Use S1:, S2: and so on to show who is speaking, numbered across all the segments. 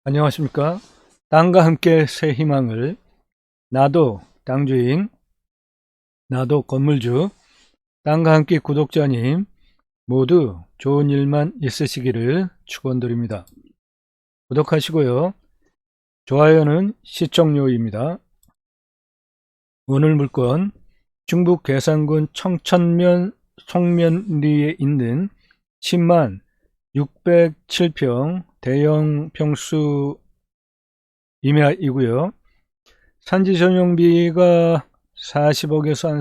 S1: 안녕하십니까. 땅과 함께 새 희망을. 나도 땅주인, 나도 건물주, 땅과 함께 구독자님 모두 좋은 일만 있으시기를 축원드립니다. 구독하시고요. 좋아요는 시청료입니다. 오늘 물건 충북 괴산군 청천면 송면리에 있는 10만 607평 대형 평수 임야이고요. 산지 전용비가 40억에서 한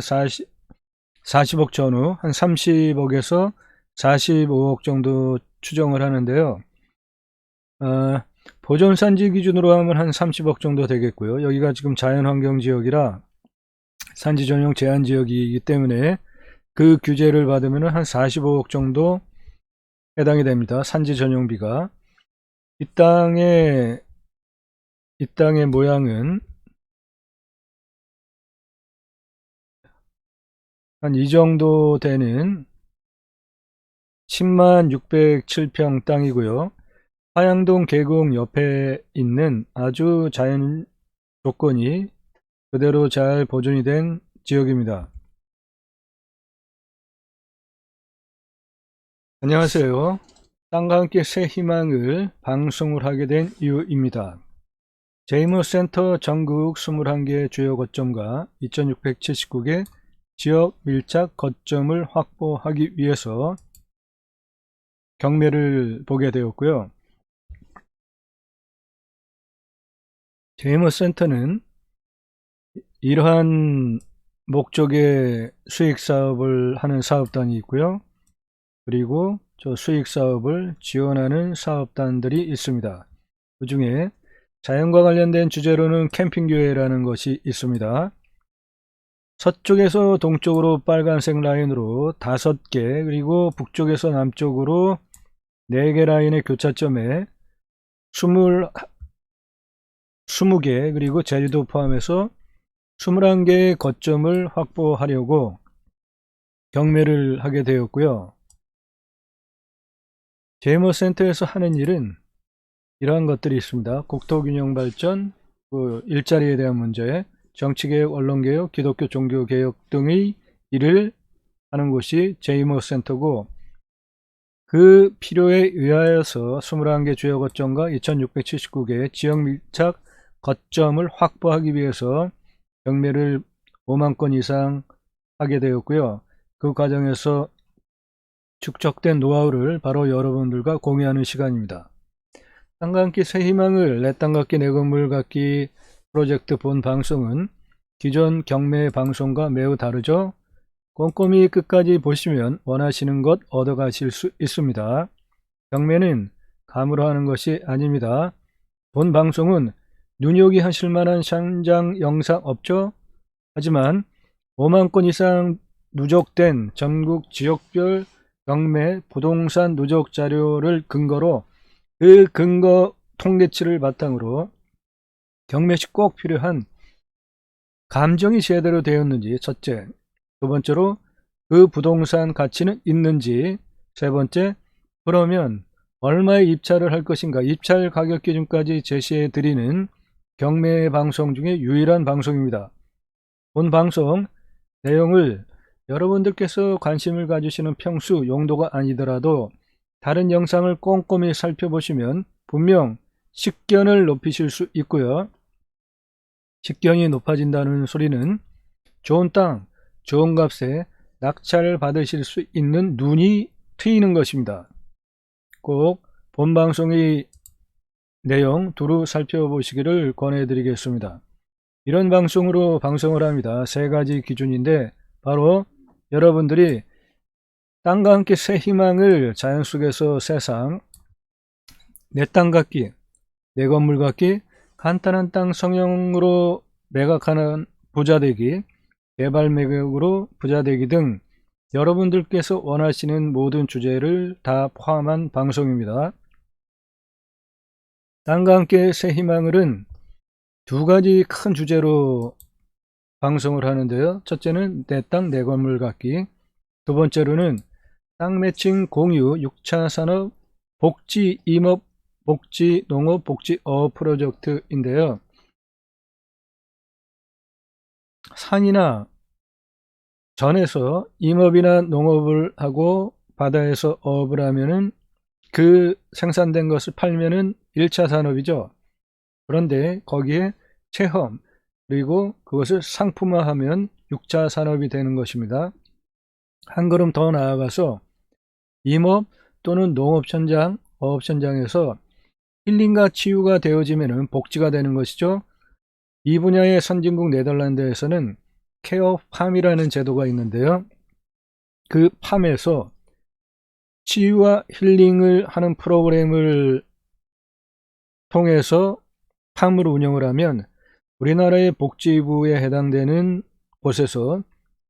S1: 40억 전후 한 30억에서 45억 정도 추정을 하는데요. 보존산지 기준으로 하면 한 30억 정도 되겠고요. 여기가 지금 자연환경지역이라 산지 전용 제한지역이기 때문에 그 규제를 받으면 한 45억 정도 해당이 됩니다. 산지 전용비가. 이 땅의 모양은 한 이 정도 되는 10만 607평 땅이고요. 화양동 계곡 옆에 있는 아주 자연 조건이 그대로 잘 보존이 된 지역입니다. 안녕하세요. 땅과 함께 새 희망을 방송을 하게 된 이유입니다. 제이모센터 전국 21개 주요 거점과 2679개 지역 밀착 거점을 확보하기 위해서 경매를 보게 되었고요. 제이모센터는 이러한 목적의 수익 사업을 하는 사업단이 있고요. 그리고 저 수익 사업을 지원하는 사업단들이 있습니다. 그 중에 자연과 관련된 주제로는 캠핑교회라는 것이 있습니다. 서쪽에서 동쪽으로 빨간색 라인으로 5개, 그리고 북쪽에서 남쪽으로 4개 라인의 교차점에 20개, 그리고 제주도 포함해서 21개의 거점을 확보하려고 경매를 하게 되었고요. 제이모센터에서 하는 일은 이러한 것들이 있습니다. 국토균형 발전, 일자리에 대한 문제, 정치개혁, 언론개혁, 기독교 종교개혁 등의 일을 하는 곳이 제이모센터고, 그 필요에 의하여서 21개 주요 거점과 2679개 지역 밀착 거점을 확보하기 위해서 경매를 5만 건 이상 하게 되었고요. 그 과정에서 축적된 노하우를 바로 여러분들과 공유하는 시간입니다. 땅과 함께 새 희망을 내 땅 갖기 내 건물 갖기 프로젝트 본 방송은 기존 경매 방송과 매우 다르죠. 꼼꼼히 끝까지 보시면 원하시는 것 얻어 가실 수 있습니다. 경매는 감으로 하는 것이 아닙니다. 본 방송은 눈여기 하실 만한 현장 영상 없죠? 하지만 5만 건 이상 누적된 전국 지역별 경매 부동산 누적 자료를 근거로 그 근거 통계치를 바탕으로 경매 시 꼭 필요한 감정이 제대로 되었는지 첫째, 두 번째로 그 부동산 가치는 있는지, 세 번째, 그러면 얼마에 입찰을 할 것인가, 입찰 가격 기준까지 제시해 드리는 경매 방송 중에 유일한 방송입니다. 본 방송 내용을 여러분들께서 관심을 가지시는 평수 용도가 아니더라도 다른 영상을 꼼꼼히 살펴보시면 분명 식견을 높이실 수 있고요. 식견이 높아진다는 소리는 좋은 땅, 좋은 값에 낙찰을 받으실 수 있는 눈이 트이는 것입니다. 꼭 본방송의 내용 두루 살펴보시기를 권해드리겠습니다. 이런 방송으로 방송을 합니다. 세 가지 기준인데 바로 여러분들이 땅과 함께 새 희망을 자연 속에서 세상, 내 땅 갖기, 내 건물 갖기, 간단한 땅 성형으로 매각하는 부자되기, 개발 매각으로 부자되기 등 여러분들께서 원하시는 모든 주제를 다 포함한 방송입니다. 땅과 함께 새 희망을은 두 가지 큰 주제로 방송을 하는데요. 첫째는 내 땅 내 건물 갖기, 두 번째로는 땅 매칭 공유 6차 산업 복지 임업 복지 농업 복지어업 프로젝트인데요. 산이나 전에서 임업이나 농업을 하고 바다에서 어업을 하면은 그 생산된 것을 팔면은 1차 산업이죠. 그런데 거기에 체험 그리고 그것을 상품화하면 6차 산업이 되는 것입니다. 한 걸음 더 나아가서 임업 또는 농업 현장, 어업 현장에서 힐링과 치유가 되어지면 복지가 되는 것이죠. 이 분야의 선진국 네덜란드에서는 케어 팜이라는 제도가 있는데요. 그 팜에서 치유와 힐링을 하는 프로그램을 통해서 팜을 운영을 하면 우리나라의 복지부에 해당되는 곳에서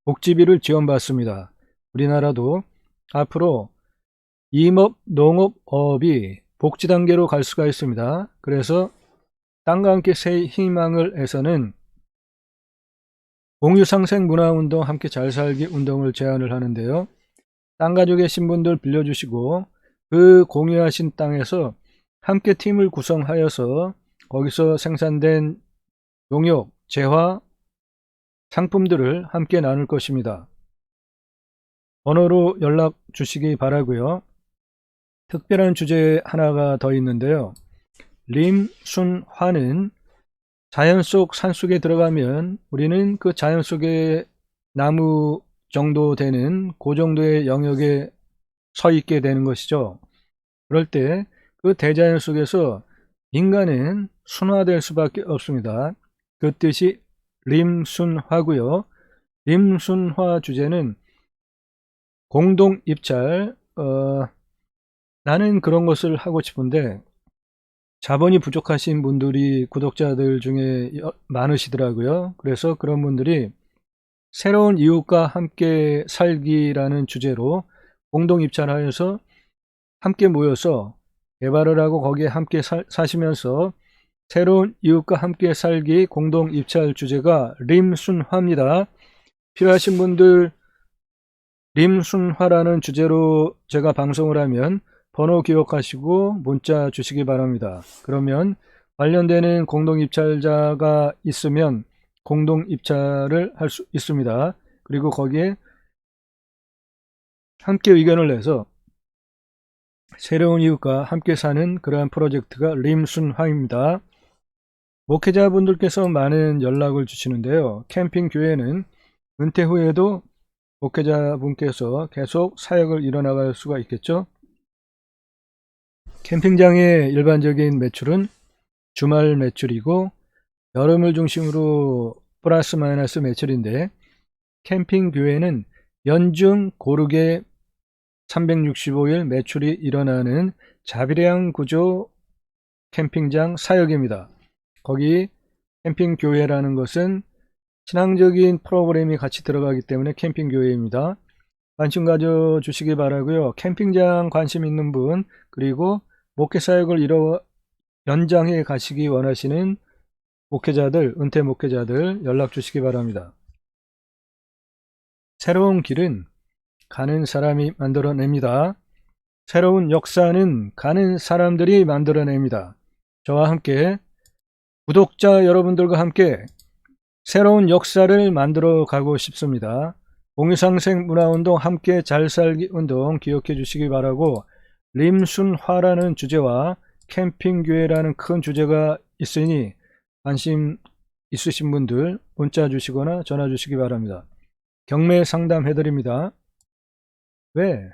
S1: 복지비를 지원받습니다. 우리나라도 앞으로 임업, 농업, 어업이 복지 단계로 갈 수가 있습니다. 그래서 땅과 함께 새 희망을에서는 공유상생 문화운동 함께 잘 살기 운동을 제안을 하는데요. 땅 가지고 계신 분들 빌려주시고 그 공유하신 땅에서 함께 팀을 구성하여서 거기서 생산된 농협, 재화, 상품들을 함께 나눌 것입니다. 번호로 연락 주시기 바라고요. 특별한 주제 하나가 더 있는데요. 림순화는 자연 속 산속에 들어가면 우리는 그 자연 속에 나무 정도 되는 그 정도의 영역에 서 있게 되는 것이죠. 그럴 때 그 대자연 속에서 인간은 순화될 수밖에 없습니다. 그 뜻이 림순화고요. 림순화 주제는 공동 입찰. 나는 그런 것을 하고 싶은데 자본이 부족하신 분들이 구독자들 중에 많으시더라고요. 그래서 그런 분들이 새로운 이웃과 함께 살기라는 주제로 공동 입찰하여서 함께 모여서 개발을 하고 거기에 함께 사시면서 새로운 이웃과 함께 살기 공동 입찰 주제가 림순화입니다. 필요하신 분들 림순화라는 주제로 제가 방송을 하면 번호 기억하시고 문자 주시기 바랍니다. 그러면 관련되는 공동 입찰자가 있으면 공동 입찰을 할 수 있습니다. 그리고 거기에 함께 의견을 내서 새로운 이웃과 함께 사는 그러한 프로젝트가 림순화입니다. 목회자분들께서 많은 연락을 주시는데요. 캠핑 교회는 은퇴 후에도 목회자분께서 계속 사역을 이뤄나갈 수가 있겠죠. 캠핑장의 일반적인 매출은 주말 매출이고 여름을 중심으로 플러스 마이너스 매출인데 캠핑 교회는 연중 고르게 365일 매출이 일어나는 자비량 구조 캠핑장 사역입니다. 거기 캠핑 교회라는 것은 신앙적인 프로그램이 같이 들어가기 때문에 캠핑 교회입니다. 관심 가져 주시기 바라고요. 캠핑장 관심 있는 분 그리고 목회 사역을 연장해 가시기 원하시는 목회자들, 은퇴 목회자들 연락 주시기 바랍니다. 새로운 길은 가는 사람이 만들어냅니다. 새로운 역사는 가는 사람들이 만들어냅니다. 저와 함께 구독자 여러분들과 함께 새로운 역사를 만들어 가고 싶습니다. 공유상생 문화운동 함께 잘 살기 운동 기억해 주시기 바라고 림순화라는 주제와 캠핑교회라는 큰 주제가 있으니 관심 있으신 분들 문자 주시거나 전화 주시기 바랍니다. 경매 상담 해드립니다. 왜?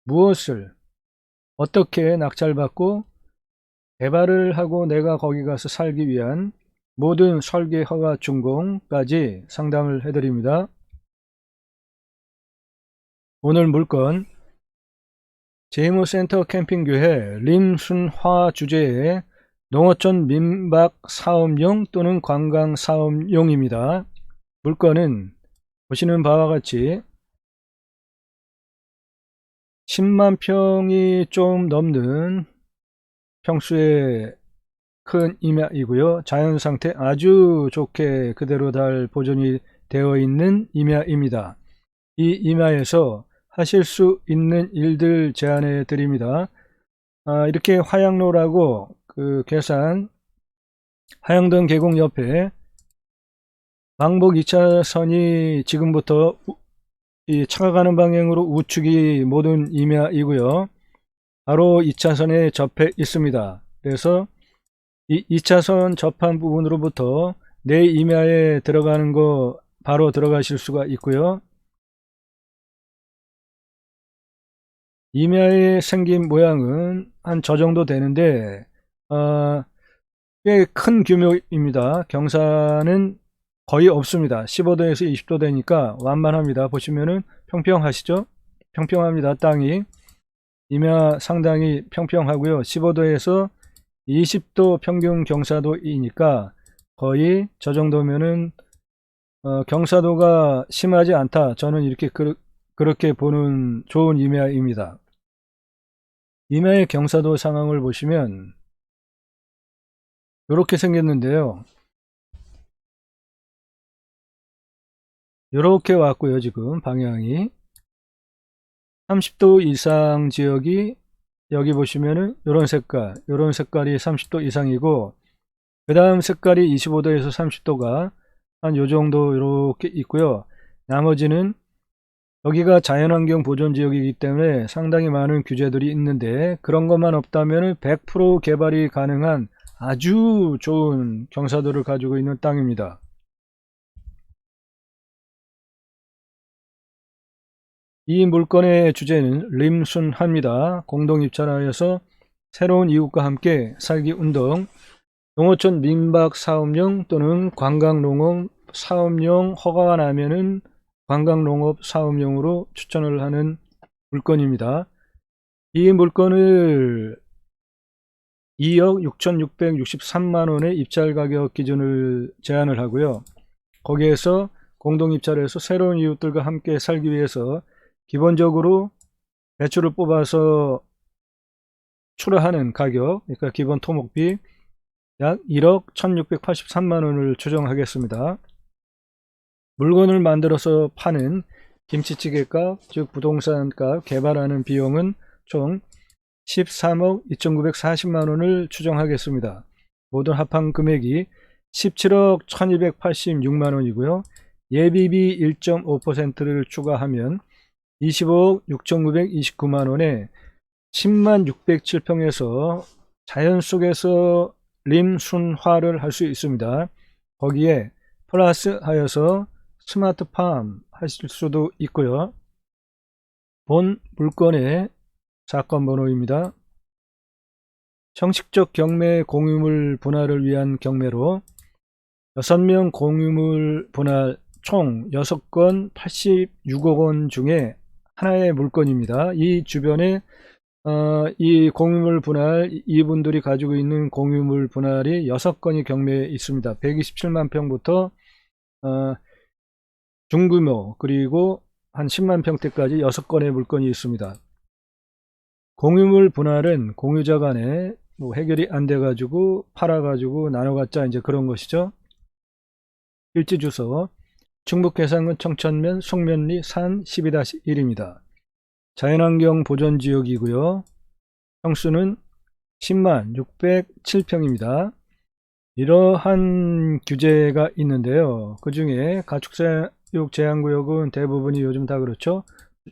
S1: 무엇을? 어떻게 낙찰받고 개발을 하고 내가 거기 가서 살기 위한 모든 설계 허가 준공까지 상담을 해드립니다. 오늘 물건 재무센터 캠핑교회 림순화 주제의 농어촌 민박 사업용 또는 관광 사업용입니다. 물건은 보시는 바와 같이 10만 평이 좀 넘는 평수의 큰 임야이고요. 자연상태 아주 좋게 그대로 잘 보존이 되어 있는 임야입니다. 이 임야에서 하실 수 있는 일들 제안해 드립니다. 이렇게 화양로라고 그 계산 하양동 계곡 옆에 왕복 2차선이 지금부터 이 차가 가는 방향으로 우측이 모든 임야이고요. 바로 2차선에 접해 있습니다. 그래서 이 2차선 접한 부분으로부터 내 임야에 들어가는 거 바로 들어가실 수가 있고요. 임야의 생긴 모양은 한 저 정도 되는데 꽤 큰 규모입니다. 경사는 거의 없습니다. 15도에서 20도 되니까 완만합니다. 보시면은 평평하시죠? 평평합니다. 땅이 임야 상당히 평평하고요. 15도에서 20도 평균 경사도이니까 거의 저 정도면은 경사도가 심하지 않다. 저는 이렇게 그렇게 보는 좋은 임야입니다. 임야의 경사도 상황을 보시면 이렇게 생겼는데요. 이렇게 왔고요. 지금 방향이 30도 이상 지역이 여기 보시면은 이런 색깔이 30도 이상이고 그 다음 색깔이 25도에서 30도가 한 요 정도 이렇게 있고요. 나머지는 여기가 자연환경 보존지역이기 때문에 상당히 많은 규제들이 있는데 그런 것만 없다면 100% 개발이 가능한 아주 좋은 경사도를 가지고 있는 땅입니다. 이 물건의 주제는 림순합니다. 공동입찰하여서 새로운 이웃과 함께 살기 운동, 농어촌 민박 사업용 또는 관광농업 사업용 허가가 나면은 관광농업 사업용으로 추천을 하는 물건입니다. 이 물건을 2억 6,663만원의 입찰 가격 기준을 제한을 하고요. 거기에서 공동입찰해서 새로운 이웃들과 함께 살기 위해서 기본적으로 대출을 뽑아서 출하하는 가격, 그러니까 기본 토목비 약 1억 1683만원을 추정하겠습니다. 물건을 만들어서 파는 김치찌개값, 즉 부동산값 개발하는 비용은 총 13억 2940만원을 추정하겠습니다. 모든 합한 금액이 17억 1286만원이고요. 예비비 1.5%를 추가하면 25억 6929만원에 10만 607평에서 자연 속에서 림순화를 할 수 있습니다. 거기에 플러스 하여서 스마트팜 하실 수도 있고요. 본 물건의 사건 번호입니다. 형식적 경매 공유물 분할을 위한 경매로 6명 공유물 분할 총 6건 86억원 중에 하나의 물건입니다. 이 주변에 이 공유물 분할, 이분들이 가지고 있는 공유물 분할이 6건이 경매에 있습니다. 127만 평부터 중규모 그리고 한 10만 평대까지 6건의 물건이 있습니다. 공유물 분할은 공유자 간에 뭐 해결이 안 돼 가지고 팔아 가지고 나눠 갖자 이제 그런 것이죠. 일지 주소 충북 계산군 청천면 송면리 산 12-1입니다. 자연환경 보존지역이고요. 평수는 10만 607평입니다. 이러한 규제가 있는데요. 그 중에 가축사육 제한구역은 대부분이 요즘 다 그렇죠.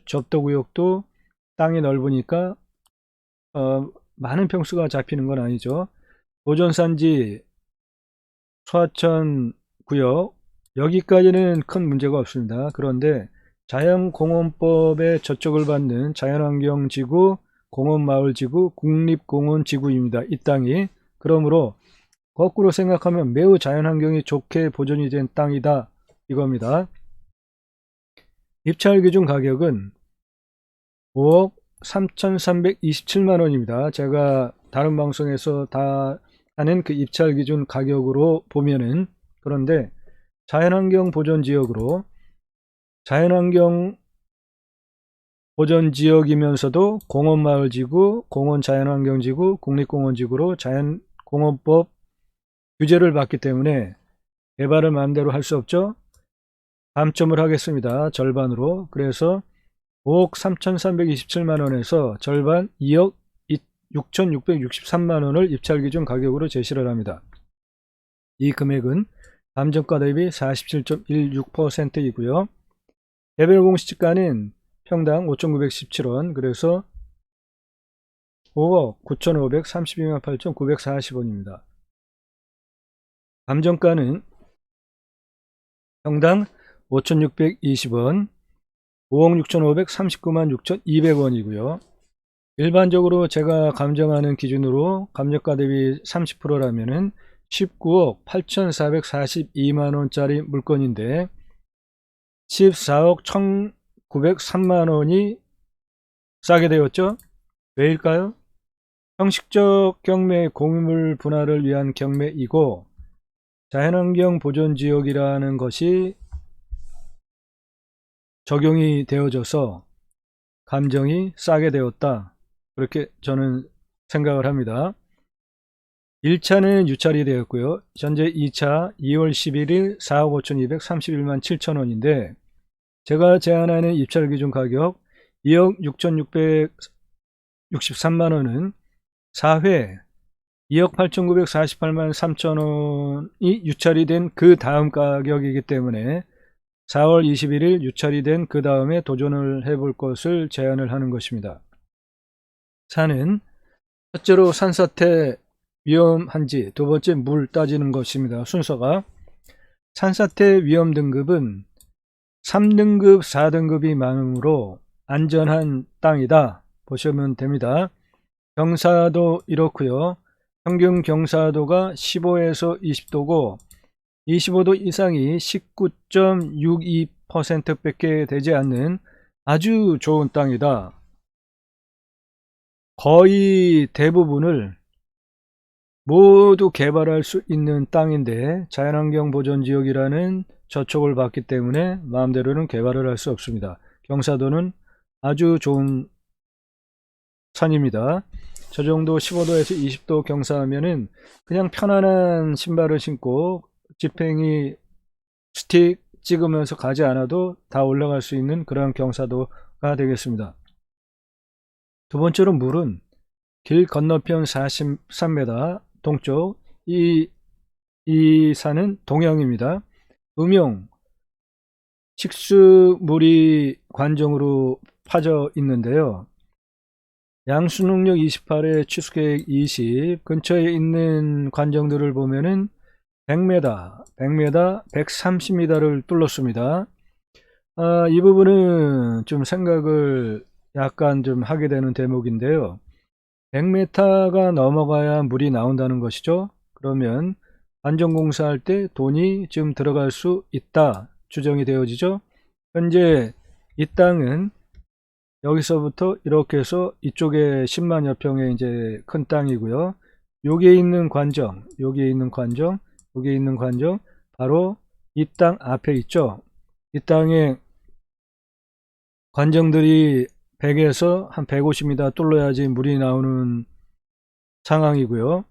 S1: 접도구역도 땅이 넓으니까 많은 평수가 잡히는 건 아니죠. 보존산지 소하천 구역 여기까지는 큰 문제가 없습니다. 그런데 자연공원법의 저촉을 받는 자연환경지구, 공원마을지구, 국립공원지구입니다. 이 땅이. 그러므로 거꾸로 생각하면 매우 자연환경이 좋게 보존이 된 땅이다 이겁니다. 입찰 기준 가격은 5억 3,327만원입니다. 제가 다른 방송에서 다 하는 그 입찰 기준 가격으로 보면은 그런데 자연환경 보존지역으로 자연환경 보존지역이면서도 공원마을지구, 공원자연환경지구, 국립공원지구로 자연공원법 규제를 받기 때문에 개발을 마음대로 할 수 없죠. 감점을 하겠습니다. 절반으로. 그래서 5억 3,327만원에서 절반 2억 6,663만원을 입찰기준 가격으로 제시를 합니다. 이 금액은 감정가 대비 47.16%이고요. 개별 공시지가는 평당 5,917원, 그래서 5억 9,532만 8,940원입니다. 감정가는 평당 5,620원, 5억 6,539만 6,200원이고요. 일반적으로 제가 감정하는 기준으로 감정가 대비 30%라면은 19억 8,442만원짜리 물건인데 14억 1,903만원이 싸게 되었죠. 왜일까요? 형식적 경매 공유물 분할을 위한 경매이고 자연환경 보존지역이라는 것이 적용이 되어져서 감정이 싸게 되었다, 그렇게 저는 생각을 합니다. 1차는 유찰이 되었고요. 현재 2차 2월 11일 4억 5,231만 7천원인데 제가 제안하는 입찰 기준 가격 2억 6,663만원은 4회 2억 8,948만 3천원이 유찰이 된 그 다음 가격이기 때문에 4월 21일 유찰이 된 그 다음에 도전을 해볼 것을 제안을 하는 것입니다. 4는 첫째로 산사태 위험한지, 두 번째 물 따지는 것입니다. 순서가 산사태 위험 등급은 3등급, 4등급이 많으므로 안전한 땅이다 보시면 됩니다. 경사도 이렇고요. 평균 경사도가 15에서 20도고 25도 이상이 19.62% 밖에 되지 않는 아주 좋은 땅이다. 거의 대부분을 모두 개발할 수 있는 땅인데 자연환경 보존지역이라는 저촉을 받기 때문에 마음대로는 개발을 할 수 없습니다. 경사도는 아주 좋은 산입니다. 저 정도 15도에서 20도 경사하면은 그냥 편안한 신발을 신고 지팽이 스틱 찍으면서 가지 않아도 다 올라갈 수 있는 그런 경사도가 되겠습니다. 두 번째로 물은 길 건너편 43m 동쪽, 이 산은 동양입니다. 음용 식수물이 관정으로 파져 있는데요. 양수능력 28에 취수계획 20, 근처에 있는 관정들을 보면은 100m, 130m를 뚫었습니다. 이 부분은 좀 생각을 약간 좀 하게 되는 대목인데요. 100m가 넘어가야 물이 나온다는 것이죠. 그러면 관정공사할 때 돈이 좀 들어갈 수 있다 추정이 되어지죠. 현재 이 땅은 여기서부터 이렇게 해서 이쪽에 10만여 평의 이제 큰 땅이고요. 여기에 있는 관정, 여기에 있는 관정, 여기에 있는 관정, 바로 이 땅 앞에 있죠. 이 땅에 관정들이 100에서 한 150m 뚫어야지 물이 나오는 상황이고요.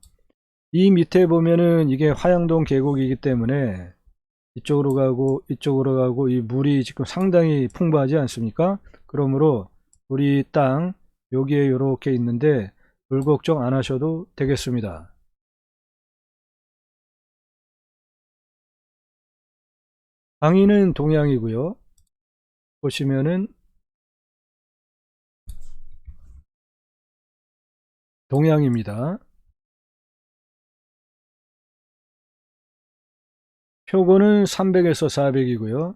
S1: 이 밑에 보면은 이게 화양동 계곡이기 때문에 이쪽으로 가고 이쪽으로 가고 이 물이 지금 상당히 풍부하지 않습니까? 그러므로 우리 땅 여기에 이렇게 있는데 물 걱정 안 하셔도 되겠습니다. 방위는 동양이고요. 보시면은 동양입니다. 표고는 300에서 400이고요.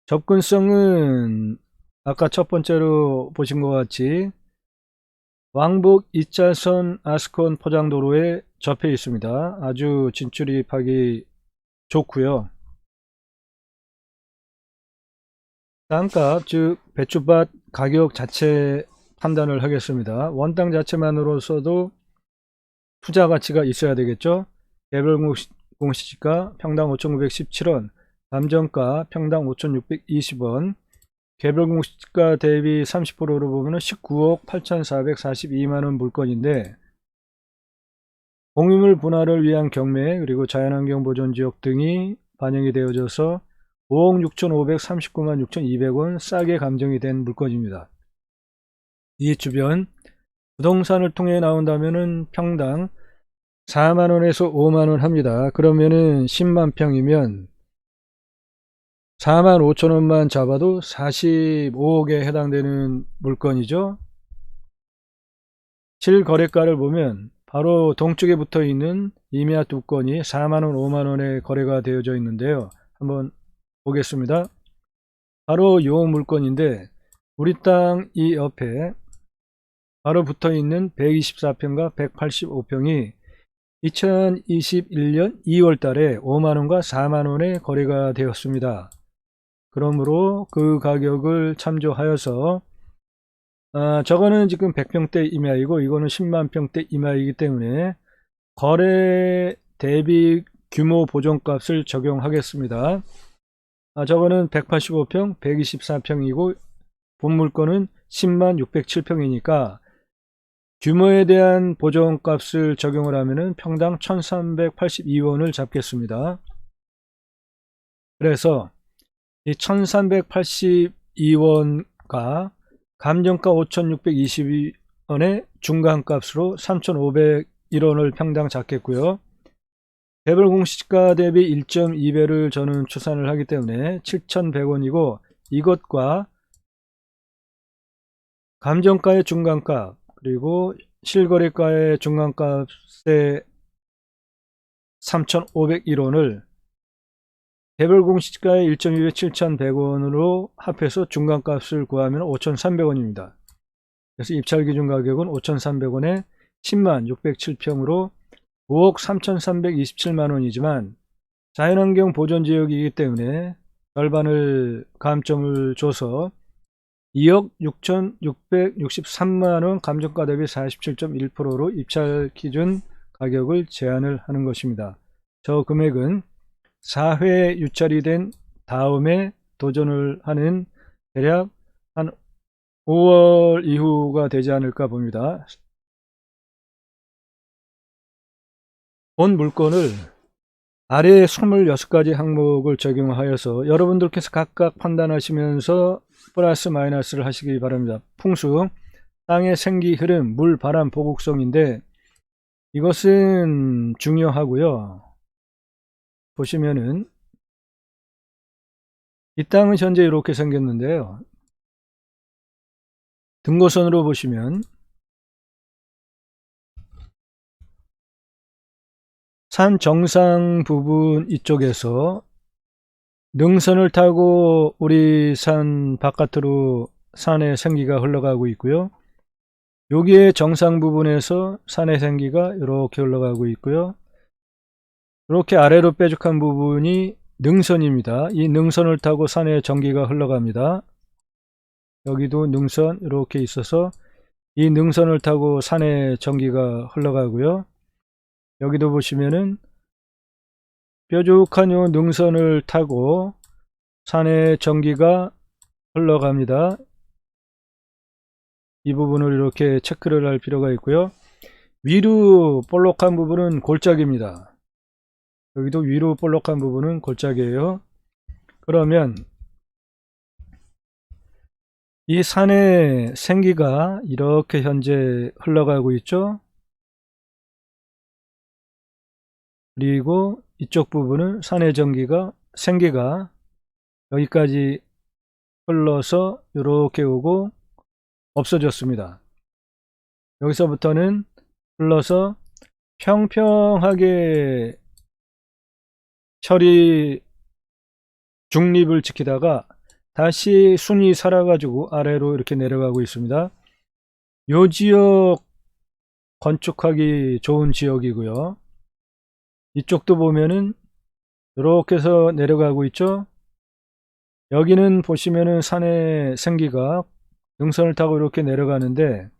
S1: 접근성은 아까 첫 번째로 보신 것 같이 왕복 2차선 아스콘 포장도로에 접해 있습니다. 아주 진출입하기 좋고요. 땅값 즉 배추밭 가격 자체 판단을 하겠습니다. 원땅 자체만으로서도 투자 가치가 있어야 되겠죠. 개별 공시지가 평당 5,917원, 감정가 평당 5,620원, 개별 공시지가 대비 30%로 보면 19억 8,442만원 물건인데 공유물 분할을 위한 경매 그리고 자연환경 보존지역 등이 반영이 되어져서 5억 6,539만 6,200원 싸게 감정이 된 물건입니다. 이 주변 부동산을 통해 나온다면은 평당 4만원에서 5만원 합니다. 그러면은 10만 평이면 4만 5천원만 잡아도 45억에 해당되는 물건이죠. 실거래가를 보면 바로 동쪽에 붙어 있는 이미아 두 건이 4만원 5만원에 거래가 되어져 있는데요. 한번 보겠습니다. 바로 이 물건인데 우리 땅 이 옆에 바로 붙어 있는 124평과 185평이 2021년 2월 달에 5만원과 4만원에 거래가 되었습니다. 그러므로 그 가격을 참조하여서 저거는 지금 100평대 이하이고 이거는 10만평대 이하이기 때문에 거래 대비 규모 보존값을 적용하겠습니다. 저거는 185평 124평이고 본 물건은 10만 607평이니까 규모에 대한 보존값을 적용을 하면은 평당 1382원을 잡겠습니다. 그래서 이 1382원과 감정가 5622원의 중간값으로 3501원을 평당 잡겠고요. 배별 공시가 대비 1.2배를 저는 추산을 하기 때문에 7100원이고 이것과 감정가의 중간값 그리고 실거래가의 중간값의 3501원을 개별 공시가의 1.2배 7100원으로 합해서 중간값을 구하면 5300원입니다. 그래서 입찰기준 가격은 5300원에 10만 607평으로 5억 3327만원이지만 자연환경 보존지역이기 때문에 절반을 감점을 줘서 2억 6663만원 감정가 대비 47.1%로 입찰 기준 가격을 제한을 하는 것입니다. 저 금액은 4회 유찰이 된 다음에 도전을 하는 대략 한 5월 이후가 되지 않을까 봅니다. 본 물건을 아래 26가지 항목을 적용하여서 여러분들께서 각각 판단하시면서 플러스 마이너스를 하시기 바랍니다. 풍수, 땅의 생기 흐름, 물, 바람, 보곡성인데 이것은 중요하고요. 보시면은 이 땅은 현재 이렇게 생겼는데요. 등고선으로 보시면 산 정상 부분 이쪽에서 능선을 타고 우리 산 바깥으로 산의 생기가 흘러가고 있고요. 여기에 정상 부분에서 산의 생기가 이렇게 흘러가고 있고요. 이렇게 아래로 뾰족한 부분이 능선입니다. 이 능선을 타고 산에 전기가 흘러갑니다. 여기도 능선 이렇게 있어서 이 능선을 타고 산에 전기가 흘러가고요. 여기도 보시면은 뾰족한 요 능선을 타고 산에 전기가 흘러갑니다. 이 부분을 이렇게 체크를 할 필요가 있고요. 위로 볼록한 부분은 골짜기입니다. 여기도 위로 볼록한 부분은 골짜기예요. 그러면 이 산의 생기가 이렇게 현재 흘러가고 있죠. 그리고 이쪽 부분은 산의 전기가 생기가 여기까지 흘러서 이렇게 오고 없어졌습니다. 여기서부터는 흘러서 평평하게 철이 중립을 지키다가 다시 순이 살아가지고 아래로 이렇게 내려가고 있습니다. 요 지역 건축하기 좋은 지역이고요. 이쪽도 보면은 이렇게 해서 내려가고 있죠. 여기는 보시면은 산의 생기가 능선을 타고 이렇게 내려가는데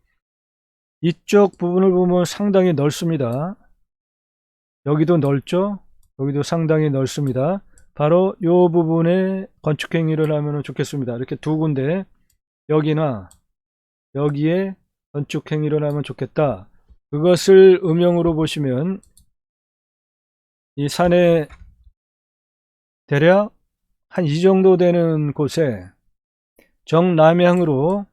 S1: 이쪽 부분을 보면 상당히 넓습니다. 여기도 넓죠. 여기도 상당히 넓습니다. 바로 이 부분에 건축 행위를 하면 좋겠습니다. 이렇게 두 군데 여기나 여기에 건축 행위를 하면 좋겠다. 그것을 음영으로 보시면 이 산에 대략 한 이 정도 되는 곳에 정남향으로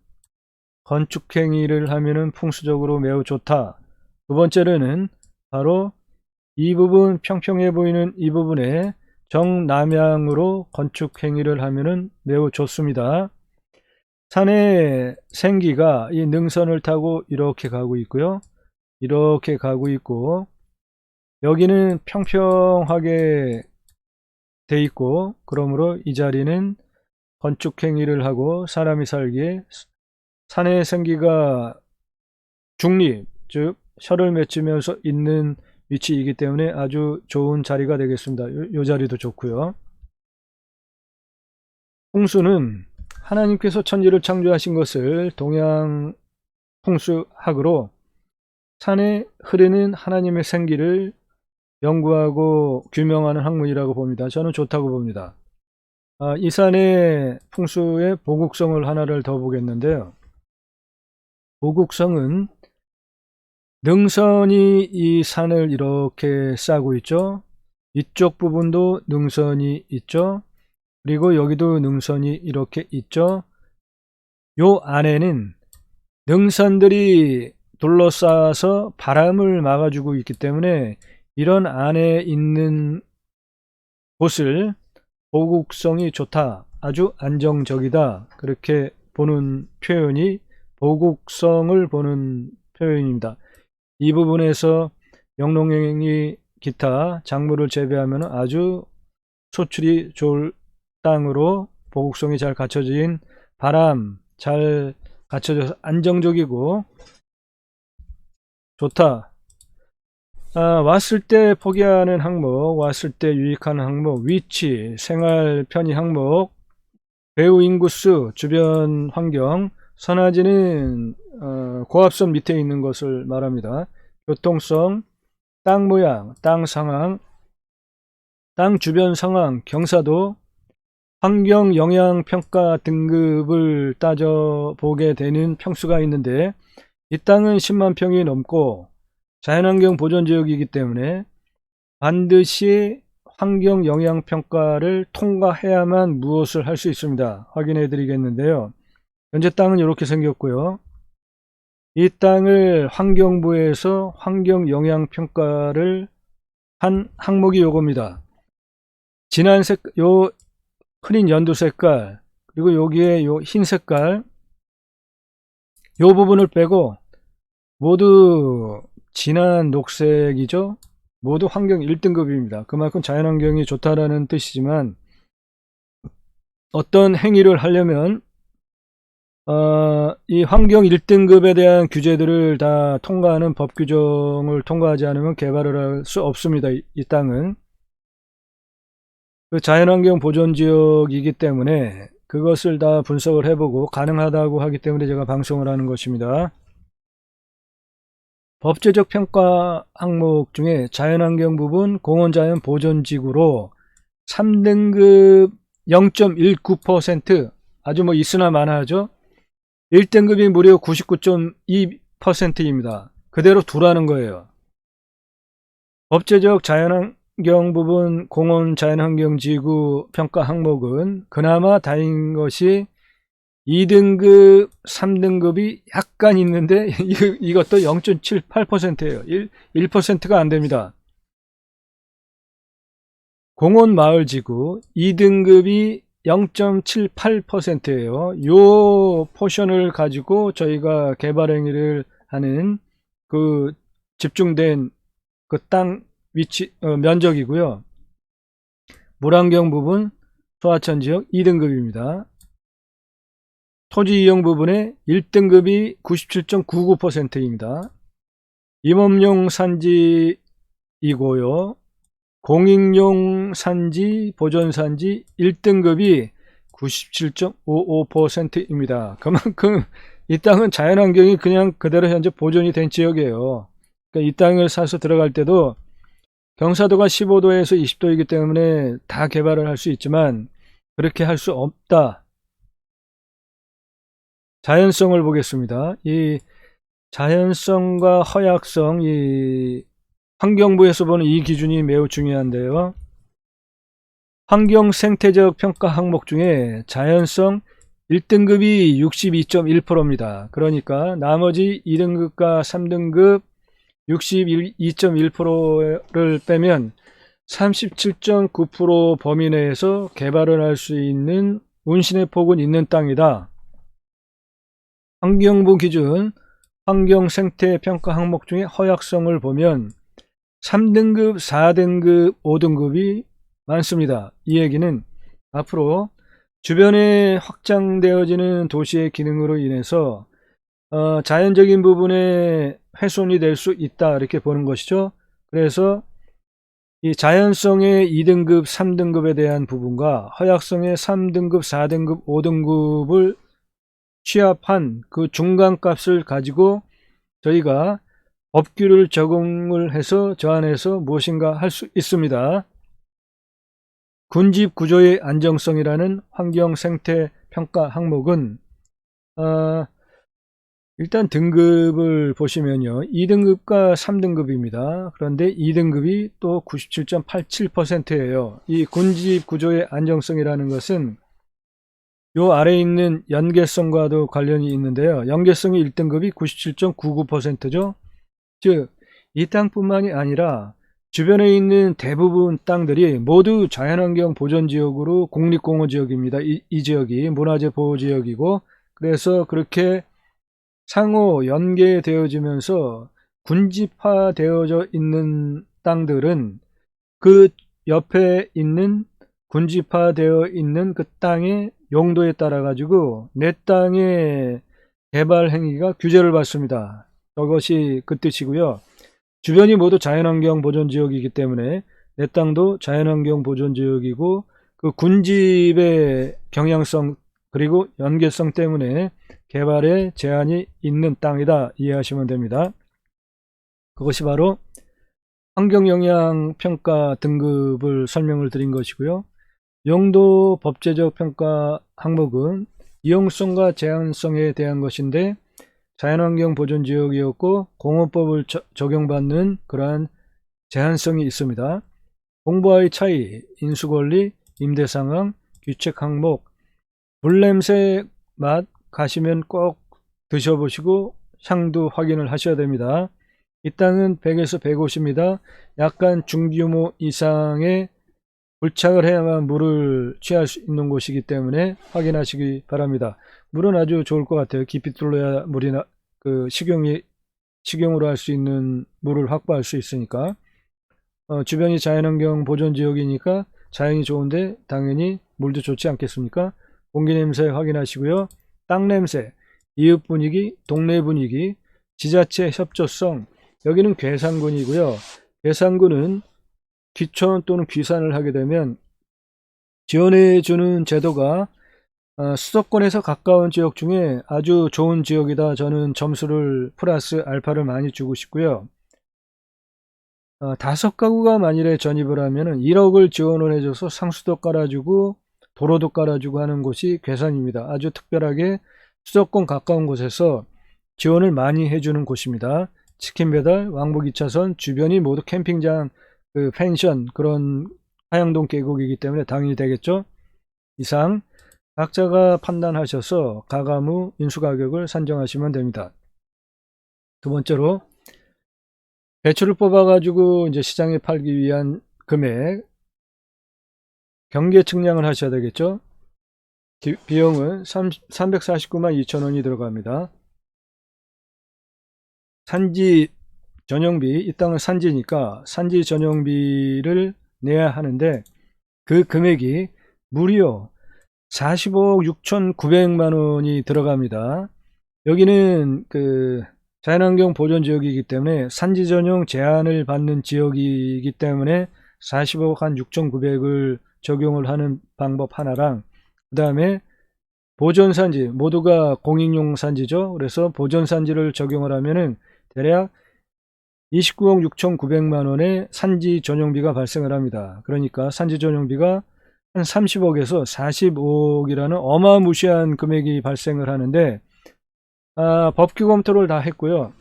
S1: 건축행위를 하면은 풍수적으로 매우 좋다. 두 번째로는 바로 이 부분, 평평해 보이는 이 부분에 정남향으로 건축행위를 하면은 매우 좋습니다. 산의 생기가 이 능선을 타고 이렇게 가고 있고요. 이렇게 가고 있고, 여기는 평평하게 돼 있고, 그러므로 이 자리는 건축행위를 하고 사람이 살기에 산의 생기가 중립, 즉 셔를 맺으면서 있는 위치이기 때문에 아주 좋은 자리가 되겠습니다. 요 자리도 좋고요. 풍수는 하나님께서 천지를 창조하신 것을 동양 풍수학으로 산에 흐르는 하나님의 생기를 연구하고 규명하는 학문이라고 봅니다. 저는 좋다고 봅니다. 이 산의 풍수의 보국성을 하나를 더 보겠는데요. 보국성은 능선이 이 산을 이렇게 싸고 있죠. 이쪽 부분도 능선이 있죠. 그리고 여기도 능선이 이렇게 있죠. 요 안에는 능선들이 둘러싸서 바람을 막아주고 있기 때문에 이런 안에 있는 곳을 보국성이 좋다, 아주 안정적이다, 그렇게 보는 표현이 보국성을 보는 표현입니다. 이 부분에서 영농행이 기타 작물을 재배하면 아주 소출이 좋을 땅으로 보국성이 잘 갖춰진, 바람 잘 갖춰져서 안정적이고 좋다. 왔을 때 포기하는 항목, 왔을 때 유익하는 항목, 위치, 생활 편의 항목, 배후 인구수, 주변 환경, 선화지는 고압선 밑에 있는 것을 말합니다. 교통성, 땅 모양, 땅 상황, 땅 주변 상황, 경사도, 환경 영향 평가 등급을 따져보게 되는 평수가 있는데, 이 땅은 10만 평이 넘고 자연환경 보존지역이기 때문에 반드시 환경 영향 평가를 통과해야만 무엇을 할 수 있습니다. 확인해 드리겠는데요. 현재 땅은 이렇게 생겼고요. 이 땅을 환경부에서 환경 영향 평가를 한 항목이 요겁니다. 진한 요 흐린 연두 색깔, 그리고 여기에 요 흰 색깔, 요 부분을 빼고 모두 진한 녹색이죠. 모두 환경 1등급입니다. 그만큼 자연환경이 좋다라는 뜻이지만, 어떤 행위를 하려면 이 환경 1등급에 대한 규제들을 다 통과하는 법 규정을 통과하지 않으면 개발을 할 수 없습니다. 이 땅은 그 자연환경 보존지역이기 때문에 그것을 다 분석을 해보고 가능하다고 하기 때문에 제가 방송을 하는 것입니다. 법제적 평가 항목 중에 자연환경 부분 공원자연 보존지구로 3등급 0.19%, 아주 뭐 있으나 마나하죠. 1등급이 무려 99.2%입니다. 그대로 두라는 거예요. 법제적 자연환경 부분 공원 자연환경지구 평가 항목은 그나마 다행인 것이 2등급, 3등급이 약간 있는데 이것도 0.78%예요. 1%가 안 됩니다. 공원 마을지구 2등급이 0.78%예요. 요 포션을 가지고 저희가 개발 행위를 하는 그 집중된 그 땅 위치 면적이고요. 물환경 부분 소하천 지역 2등급입니다. 토지 이용 부분의 1등급이 97.99%입니다. 임업용 산지이고요. 공익용 산지, 보존산지 1등급이 97.55%입니다. 그만큼 이 땅은 자연환경이 그냥 그대로 현재 보존이 된 지역이에요. 그러니까 이 땅을 사서 들어갈 때도 경사도가 15도에서 20도이기 때문에 다 개발을 할 수 있지만 그렇게 할 수 없다. 자연성을 보겠습니다. 이 자연성과 허약성, 이 환경부에서 보는 이 기준이 매우 중요한데요. 환경 생태적 평가 항목 중에 자연성 1등급이 62.1%입니다. 그러니까 나머지 2등급과 3등급 62.1%를 빼면 37.9% 범위 내에서 개발을 할 수 있는 운신의 폭은 있는 땅이다. 환경부 기준 환경생태평가 항목 중에 허약성을 보면 3등급, 4등급, 5등급이 많습니다. 이 얘기는 앞으로 주변에 확장되어지는 도시의 기능으로 인해서 자연적인 부분에 훼손이 될 수 있다, 이렇게 보는 것이죠. 그래서 이 자연성의 2등급, 3등급에 대한 부분과 허약성의 3등급, 4등급, 5등급을 취합한 그 중간값을 가지고 저희가 법규를 적용을 해서 저 안에서 무엇인가 할 수 있습니다. 군집 구조의 안정성이라는 환경 생태 평가 항목은 일단 등급을 보시면요, 2등급과 3등급입니다. 그런데 2등급이 또 97.87%예요. 이 군집 구조의 안정성이라는 것은 요 아래에 있는 연계성과도 관련이 있는데요. 연계성이 1등급이 97.99%죠. 즉, 이 땅뿐만이 아니라 주변에 있는 대부분 땅들이 모두 자연환경 보전지역으로 국립공원지역입니다. 이 지역이 문화재 보호지역이고, 그래서 그렇게 상호 연계되어지면서 군집화되어져 있는 땅들은 그 옆에 있는 군집화되어 있는 그 땅의 용도에 따라 가지고 내 땅의 개발 행위가 규제를 받습니다. 저것이 그 뜻이고요. 주변이 모두 자연환경 보존지역이기 때문에 내 땅도 자연환경 보존지역이고, 그 군집의 경향성 그리고 연계성 때문에 개발에 제한이 있는 땅이다, 이해하시면 됩니다. 그것이 바로 환경영향평가 등급을 설명을 드린 것이고요. 용도 법제적 평가 항목은 이용성과 제한성에 대한 것인데, 자연환경 보존지역이었고 공원법을 적용받는 그러한 제한성이 있습니다. 공부와의 차이, 인수권리, 임대상황, 규책 항목, 물냄새 맛 가시면 꼭 드셔보시고 향도 확인을 하셔야 됩니다. 이 땅은 100에서 150m, 약간 중규모 이상의 불착을 해야만 물을 취할 수 있는 곳이기 때문에 확인하시기 바랍니다. 물은 아주 좋을 것 같아요. 깊이 뚫어야 물이나 식용으로 할 수 있는 물을 확보할 수 있으니까. 주변이 자연환경 보존지역이니까 자연이 좋은데 당연히 물도 좋지 않겠습니까? 공기 냄새 확인하시고요. 땅 냄새, 이웃 분위기, 동네 분위기, 지자체 협조성. 여기는 괴산군이고요. 괴산군은 귀촌 또는 귀산을 하게 되면 지원해 주는 제도가 수도권에서 가까운 지역 중에 아주 좋은 지역이다. 저는 점수를 플러스 알파를 많이 주고 싶고요. 5가구가 만일에 전입을 하면은 1억을 지원을 해줘서 상수도 깔아주고 도로도 깔아주고 하는 곳이 괴산입니다. 아주 특별하게 수도권 가까운 곳에서 지원을 많이 해주는 곳입니다. 치킨 배달, 왕복 2차선, 주변이 모두 캠핑장, 펜션, 그런 하양동 계곡이기 때문에 당연히 되겠죠. 이상 각자가 판단하셔서 가가무 인수가격을 산정하시면 됩니다. 두 번째로, 배추를 뽑아가지고 이제 시장에 팔기 위한 금액, 경계 측량을 하셔야 되겠죠. 비용은 349만 2천원이 들어갑니다. 산지 전용비, 이 땅은 산지니까 산지 전용비를 내야 하는데 그 금액이 무려 45억 6,900만원이 들어갑니다. 여기는 자연환경 보존지역이기 때문에 산지 전용 제한을 받는 지역이기 때문에 40억 한 6,900을 적용을 하는 방법 하나랑, 그 다음에 보존산지, 모두가 공익용 산지죠. 그래서 보존산지를 적용을 하면은 대략 29억 6,900만원의 산지 전용비가 발생을 합니다. 그러니까 산지 전용비가 한 30억에서 45억이라는 어마무시한 금액이 발생을 하는데, 법규 검토를 다 했고요.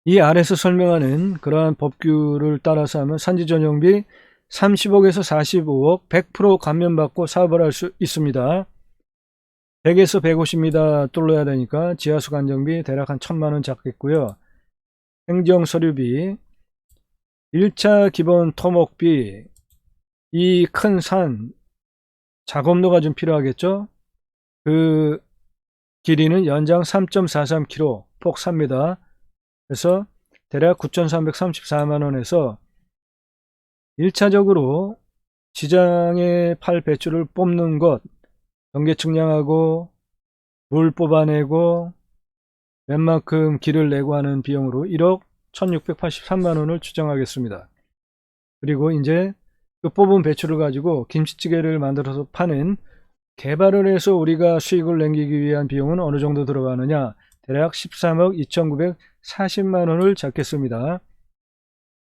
S1: 이 아래서 설명하는 그러한 법규를 따라서 하면 산지 전용비 30억에서 45억 100% 감면받고 사업을 할 수 있습니다. 100에서 150m 뚫어야 되니까 지하수 관정비 대략 한 1000만원 잡겠고요. 행정서류비, 1차 기본 토목비, 이 큰 산 작업로가 좀 필요하겠죠. 그 길이는 연장 3.43km, 폭 3m, 그래서 대략 9,334만원에서 1차적으로 시장에 팔 배추를 뽑는 것, 경계 측량하고 물 뽑아내고 웬만큼 길을 내고 하는 비용으로 1억 1683만원을 추정하겠습니다. 그리고 이제 그 뽑은 배추를 가지고 김치찌개를 만들어서 파는 개발을 해서 우리가 수익을 남기기 위한 비용은 어느 정도 들어가느냐, 대략 13억 2940만원을 잡겠습니다.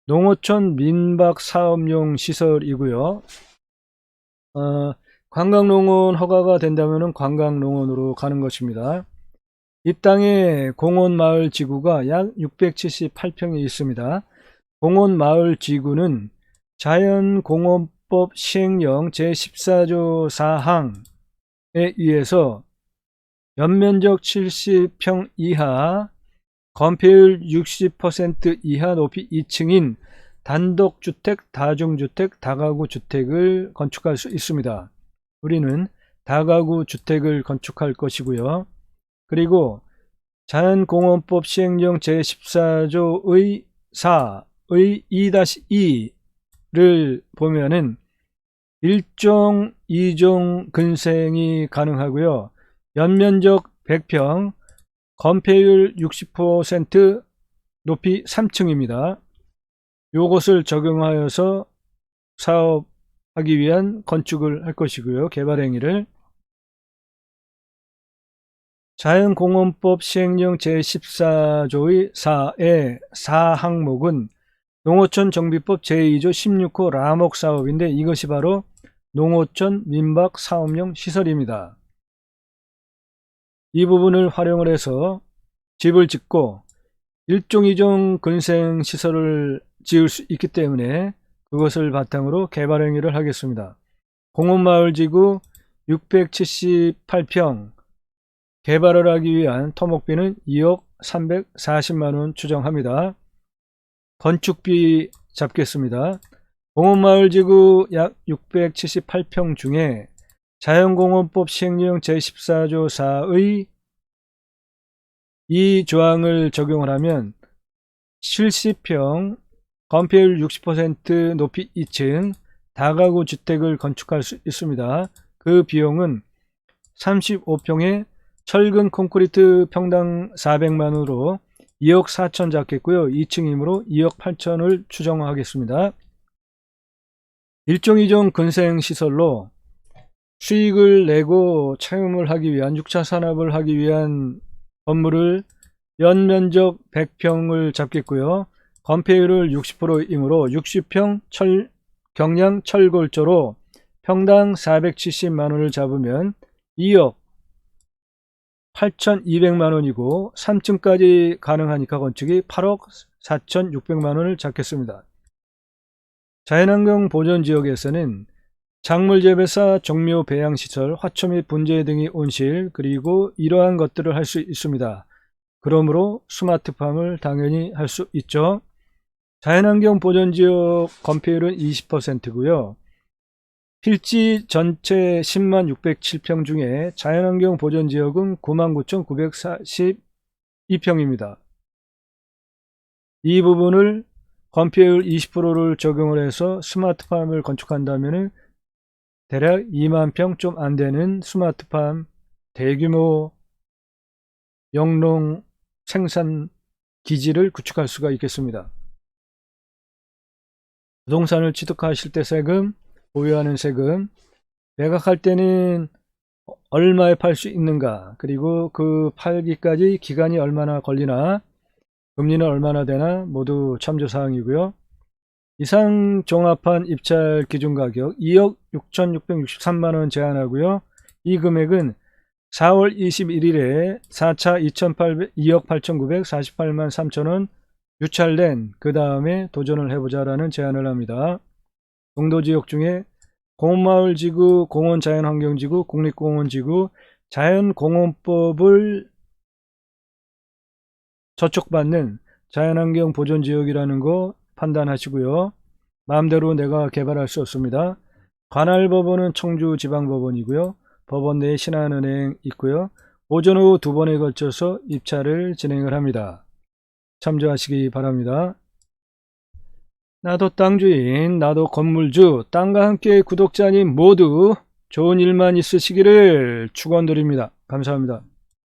S1: 농어촌 민박 사업용 시설이고요. 관광농원 허가가 된다면 관광농원으로 가는 것입니다. 이 땅에 공원마을 지구가 약 678평이 있습니다. 공원마을 지구는 자연공원법 시행령 제14조 4항에 의해서 연면적 70평 이하, 건폐율 60% 이하, 높이 2층인 단독주택, 다중주택, 다가구 주택을 건축할 수 있습니다. 우리는 다가구 주택을 건축할 것이고요. 그리고 자연공원법 시행령 제14조의 4의 2-2를 보면은 1종, 2종 근생이 가능하고요. 연면적 100평, 건폐율 60%, 높이 3층입니다. 요것을 적용하여서 사업하기 위한 건축을 할 것이고요. 개발행위를. 자연공원법 시행령 제14조의 4의 4항목은 농어촌 정비법 제2조 16호 라목 사업인데, 이것이 바로 농어촌 민박 사업용 시설입니다. 이 부분을 활용을 해서 집을 짓고 1종 2종 근생 시설을 지을 수 있기 때문에 그것을 바탕으로 개발 행위를 하겠습니다. 공원마을지구 678평 개발을 하기 위한 토목비는 2억 340만원 추정합니다. 건축비 잡겠습니다. 공원마을지구 약 678평 중에 자연공원법 시행령 제14조 4의 이 조항을 적용을 하면 70평, 건폐율 60%, 높이 2층, 다가구 주택을 건축할 수 있습니다. 그 비용은 35평에 철근 콘크리트 평당 400만원으로 2억 4천 잡겠고요. 2층이므로 2억 8천을 추정하겠습니다. 1종 2종 근생시설로 수익을 내고 차용을 하기 위한, 6차 산업을 하기 위한 건물을 연면적 100평을 잡겠고요. 건폐율을 60%이므로 60평 경량 철골조로 평당 470만원을 잡으면 2억 8200만원이고 3층까지 가능하니까 건축이 8억 4600만원을 잡겠습니다. 자연환경 보존지역에서는 작물재배사, 종묘 배양시설, 화초 및 분재 등의 온실, 그리고 이러한 것들을 할 수 있습니다. 그러므로 스마트팜을 당연히 할 수 있죠. 자연환경 보존지역 건폐율은 20%고요. 필지 전체 10만 607평 중에 자연환경 보존지역은 99,942평입니다. 이 부분을 건폐율 20%를 적용을 해서 스마트팜을 건축한다면 대략 2만 평 좀 안되는 스마트팜 대규모 영농 생산 기지를 구축할 수가 있겠습니다. 부동산을 취득하실 때 세금, 보유하는 세금, 매각할 때는 얼마에 팔 수 있는가, 그리고 그 팔기까지 기간이 얼마나 걸리나, 금리는 얼마나 되나 모두 참조사항이고요. 이상 종합한 입찰 기준가격 2억 6663만원 제한하고요. 이 금액은 4월 21일에 4차 2억 8948만 3천원 유찰된 그 다음에 도전을 해보자라는 제안을 합니다. 용도지역 중에 공원마을지구, 공원자연환경지구, 국립공원지구, 자연공원법을 저촉받는 자연환경 보존지역이라는 거 판단하시고요. 마음대로 내가 개발할 수 없습니다. 관할법원은 청주지방법원이고요. 법원 내에 신한은행 있고요. 오전 오후 2번에 걸쳐서 입찰을 진행을 합니다. 참조하시기 바랍니다. 나도 땅주인, 나도 건물주, 땅과 함께 구독자님 모두 좋은 일만 있으시기를 축원드립니다. 감사합니다.